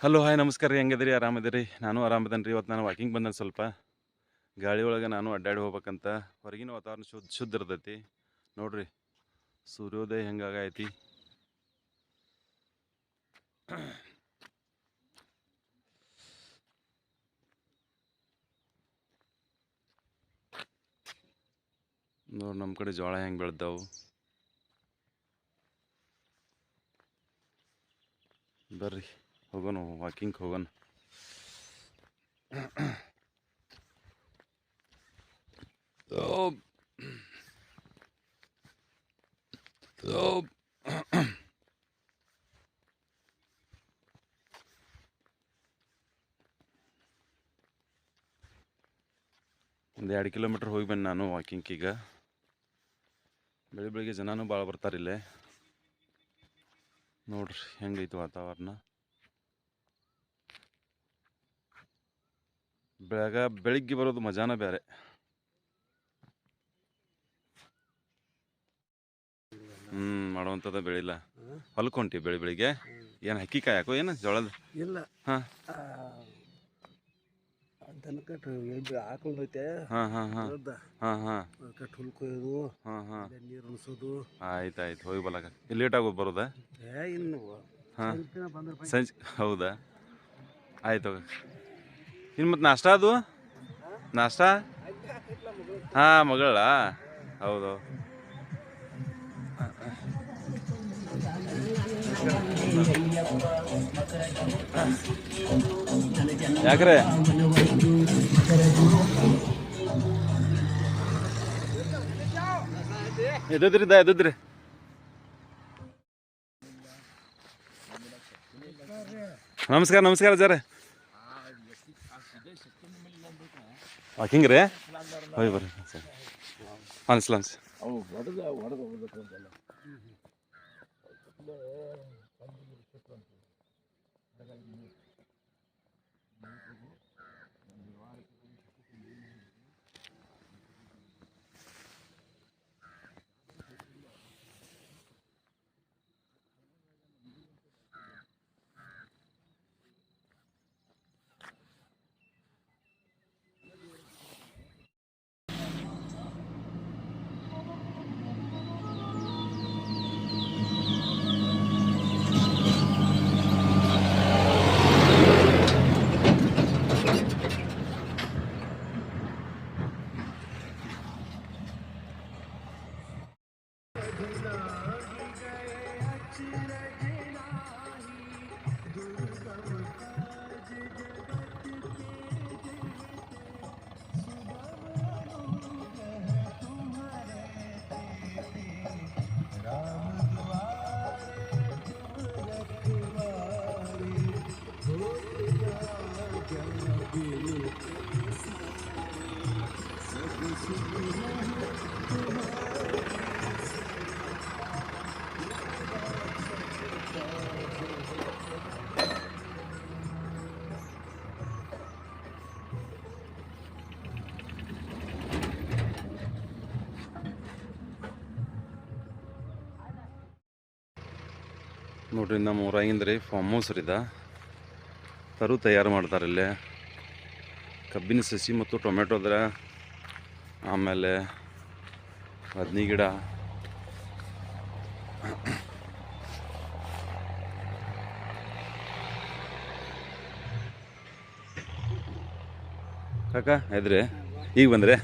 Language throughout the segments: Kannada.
ಹಲೋ ಹಾಯ್ ನಮಸ್ಕಾರ ರೀ, ಹೆಂಗದಿರಿ? ಆರಾಮದಿರಿ? ನಾನು ಆರಾಮದೇನೆ ರೀ. ಇವತ್ತು ನಾನು ವಾಕಿಂಗ್ ಬಂದ ಸ್ವಲ್ಪ ಗಾಳಿ ಒಳಗೆ ನಾನು ಅಡ್ಡಾಡಿ ಹೋಗ್ಬೇಕಂತ. ಹೊರಗಿನ ವಾತಾವರಣ ಶುದ್ಧ ಇರ್ತೈತಿ ನೋಡ್ರಿ. ಸೂರ್ಯೋದಯ ಹೆಂಗಾಗೈತಿ. ನೋಡಿ ನಮ್ಮ ಕಡೆ ಜೋಳ ಹೆಂಗೆ ಬೆಳೆದಾವು. ಬರ್ರಿ ಹೋಗೋಣ, ವಾಕಿಂಗ್ ಹೋಗೋಣ. ಒಂದು 2 ಕಿಲೋಮೀಟ್ರ್ ಹೋಗಿ ಬನ್ನಿ ನಾನು ವಾಕಿಂಗ್. ಬೆಳಿಗ್ಗೆ ಜನನೂ ಭಾಳ ಬರ್ತಾರಿಲ್ಲೇ. ನೋಡ್ರಿ ಹೆಂಗೈತಿ ವಾತಾವರಣ. ಬೆಳಿಗ್ಗೆ ಬರೋದು ಮಜಾನ ಬೇರೆ. ಮಾಡುವಂಥದ್ದು ಬೆಳಿಲ್ಲ. ಹೊಲಕ್ಕೆ ಹೊಂಟಿ ಬೆಳಿಗ್ಗೆ ಏನು ಹಕ್ಕಿ ಕಾಯಕೋ ಏನು ಜೋಳದ? ಇಲ್ಲ. ಹಾಂ ಹಾಕೊಂಡೈತೆ. ಹಾಂ ಹಾಂ ಹಾಂ ಹಾಂ ಹಾಂ ಹುಲ್ ಕೊಯ್ಯೋದು, ಹಾಂ ಹಾಂ ನೀರು ಉಣಿಸೋದು. ಆಯ್ತು ಹೋಗಿ ಬಲಕ. ಲೇಟ್ ಆಗೋದು ಬರೋದಾ? ಇನ್ನು ಹಾಂ ಸಂಜೆ ಹೌದಾ? ಆಯ್ತು. ಇನ್ನು ಮತ್ತು ನಾಷ್ಟ ಅದು ನಾಷ್ಟ? ಹಾಂ ಮಗಳ ಹೌದು. ಯಾಕ್ರೆ ಎದ್ದ್ರಿ ನಮಸ್ಕಾರ ಜರ. ವಾಕಿಂಗ್ ರೀ? ಹೋಗಿ ಬರ್ರಿ. ಅನ್ಸ್ಲ ನೋಡ್ರಿ. ನಮ್ಮ ಊರಾಗಿಂದ ರೀ ಫಾರ್ಮ್ ಹೌಸ್ ರೀ. ತಯಾರು ಮಾಡ್ತಾರೆ ಇಲ್ಲೇ. ಕಬ್ಬಿನ ಸಸಿ ಮತ್ತು ಟೊಮೆಟೊದ್ರ, ಆಮೇಲೆ ಬದ್ನಿ ಗಿಡ, ಕಾಕ ಇದ್ರಿ ಈಗ ಬಂದ್ರೆ?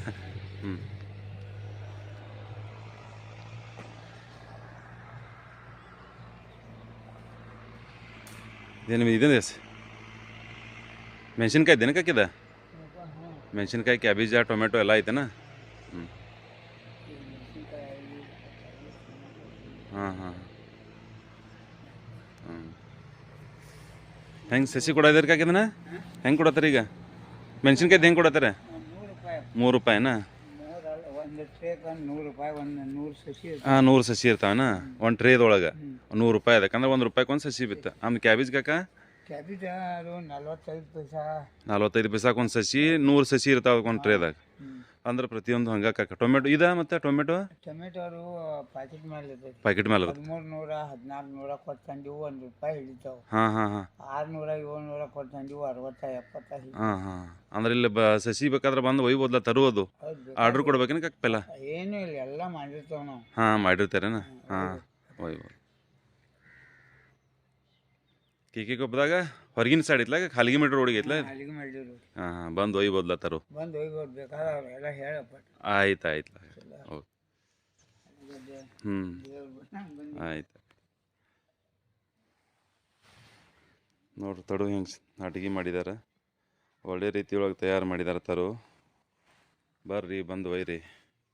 ಏನು ಇದೆ ಮೆಣಸಿನ್ಕಾಯಿ ದಿನಕ್ಕಾಕಿದ? ಮೆಣಸಿನ್ಕಾಯಿ, ಕ್ಯಾಬೇಜ, ಟೊಮೆಟೊ ಎಲ್ಲ ಐತೆನಾ? ಹಾಂ ಹಾಂ ಹೆಂಗೆ ಸಸಿ ಕೊಡೋದ್ರಿ ಕಾಕಿದನ? ಹೆಂಗೆ ಕೊಡತ್ತಾರೆ ಈಗ ಮೆಣಸಿನ್ಕಾಯ್ದು? ಹೆಂಗೆ ಕೊಡತ್ತಾರೆ? 3 ರೂಪಾಯಿನಾ? ಹಾಂ 100 ಸಸಿ ಇರ್ತಾವನ ಒಂದು ಟ್ರೇದೊಳಗೆ. 100 ರೂಪಾಯಿ. ಅದಕ್ಕಂದ್ರೆ 1 ರೂಪಾಯಿಗೆ ಒಂದು ಸಸಿ ಬಿತ್ತು. ಆಮೇಲೆ ಕ್ಯಾಬೇಜ್ ಕಾಕ? 45 ಪೈಸಾ. 45 ಪೈಸಾಕ್ಕೆ ಒಂದು ಸಸಿ. 100 ಸಸಿ ಇರ್ತಾವ ಒಂದು ಟ್ರೇದಾಗ. ಅಂದ್ರೆ ಪ್ರತಿಯೊಂದು ಹಂಗೆ ಕಾಕ ಟೊಮೆಟೊ ಇದೆ ಮತ್ತು ಟೊಮೆಟೊ ಟೊಮೆಟೊ ಪ್ಯಾಕೆಟ್ ಮೇಲೆ ಇರ್ತೈತಿ. ಪ್ಯಾಕೆಟ್ ಮೇಲೆ ಇರುತ್ತೆ 1300 1400 ಕೊಡ್ತಂದಿವು ₹1 ಹಿಡಿತಾವೆ. ಹಾಂ ಹಾಂ ಹಾಂ 600 700 ಕೊಡ್ತಂದಿವು 60 70 ಹಾಂ ಹಾಂ ಅಂದ್ರೆ ಇಲ್ಲಿ ಸಸಿ ಬೇಕಾದ್ರೆ ಬಂದು ಒಯ್ಬೋದಲ್ಲ ತರುವುದು ಹೌದು. ಆರ್ಡ್ರ್ ಕೊಡ್ಬೇಕೇನು ಕಾಕಪ್ಪೆಲ್ಲ ಏನೂ ಇಲ್ಲ, ಎಲ್ಲ ಮಾಡಿರ್ತಾವ ನಾವು. ಹಾಂ ಮಾಡಿರ್ತಾರೇನ ಹಾಂ ಒಯ್ಬೋದು ಕೆ ಕೊಪ್ಪದಾಗ ಹೊರಗಿನ ಸೈಡ್ ಐತ್ಲ ಹಲಗಿ ಮೀಟ್ರ್ ರೋಡಿಗೆ ಐತ್ಲ ಅಲ್ಲಿಗೆ ಮಾಡಿರು ಹಾಂ ಹಾಂ ಬಂದು ಒಯ್ಬೋದಲ್ಲ ತರು ಬಂದು ಹೋಗ್ಬೋದು ಬೇಕಾದ್ರೆ ಅವರೆಲ್ಲ ಹೇಳಪ್ಪ. ಆಯ್ತು ಆಯ್ತು ಓಕೆ ಹ್ಞೂ ಆಯ್ತು ನೋಡ್ರಿ ತಡು ಹೆಂಗೆ ಅಡುಗೆ ಮಾಡಿದ್ದಾರೆ ಒಳ್ಳೆ ರೀತಿಯೊಳಗೆ ತಯಾರು ಮಾಡಿದ್ದಾರೆ ತರು ಬರ್ರಿ ಬಂದು ಒಯ್ರಿ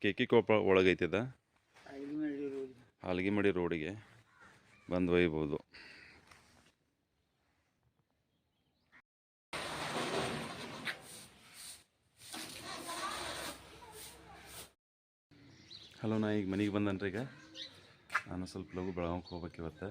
ಕೆ ಕೊಪ್ಪ ಒಳಗೈತಿದ ಅಲ್ಲಿಗೆ ಮಾಡಿರು ಹಾಲ್ಗಿಮಡಿ ರೋಡಿಗೆ ಬಂದು ಒಯ್ಬೋದು. ಹಲೋ ನಾ ಈಗ ಮನೆಗೆ ಬಂದನ್ರಿ ಈಗ ನಾನು ಸ್ವಲ್ಪ ಲಘು ಬೆಳಗಾವಿಗೆ ಹೋಗ್ಬೇಕು ಇವತ್ತು.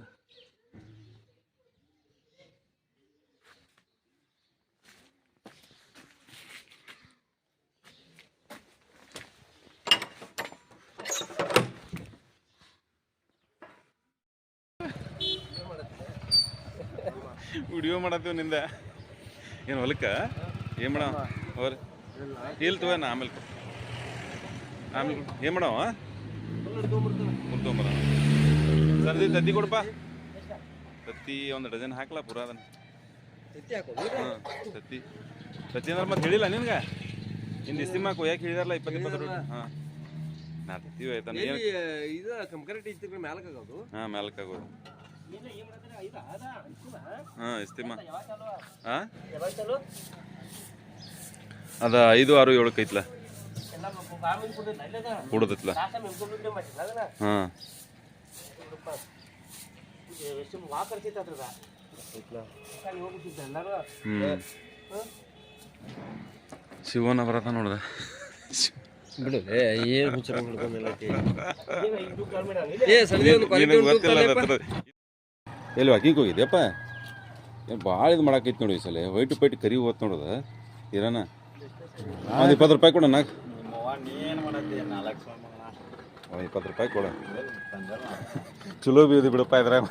ವಿಡಿಯೋ ಮಾಡತ್ತೀವಿ ನಿಂದ ಏನು ಹೊಲಕ್ಕೆ ಏನು ಮಾಡವ ಅವ್ರಿ ಇಲ್ಲ ತಗೋ ನಾ ಆಮೇಲೆ ಏನು ಮಾಡವ ತೊಗೊಂಬರ ಸರ್ದಿ ತತ್ತಿ ಕೊಡಪ್ಪ ತತ್ತಿ ಒಂದು ಡಜನ್ ಹಾಕ್ಲಾ ಪೂರ ಅದನ್ನ ಹಾಂ ತತ್ತಿ ತತ್ತಿ ಅಂದ್ರೆ ಮತ್ತೆ ಹೇಳಿಲ್ಲ ನಿನ್ಗೆ ಇನ್ನು ಇಸ್ತಿಮ ಕೊಯ್ಯಾಕೆ ಹೇಳಿದಾರಲ್ಲ 20 ರೂಪಾಯಿ ಹಾಂ ನಾ ತತ್ತಿ ಆಯ್ತಾನ ಏನು ಹಾಂ ಮ್ಯಾಲಕ್ಕಾಗೋದು ಹಾಂ ಇಸ್ತಿಮ ಹಾಂ ಅದ 5 6 7 ಐತ್ಲ ಕೊಡೋದೈತ್ಲ ಹಾಂ ಶಿವನ ಬರತ್ತ ನೋಡ್ದ ಎಲ್ಲಿ ವಾಕಿಂಗ್ ಹೋಗಿದ್ಯಪ್ಪ ಏನು ಭಾಳ ಇದು ಮಾಡಾಕೈತಿ ನೋಡಿ ಈ ಸಲ ವೈಟ್ ಪೈಟ್ ಕರಿ ಹೋತ್ ನೋಡೋದ ಇರೋಣ ಒಂದು 20 ರೂಪಾಯಿ ಕೊಡ ನಾಲ್ಕು 20 ರೂಪಾಯಿ ಕೊಡ ಚಲೋ ಬೀದಿ ಬಿಡಪ್ಪ ಇದ್ರಾಗ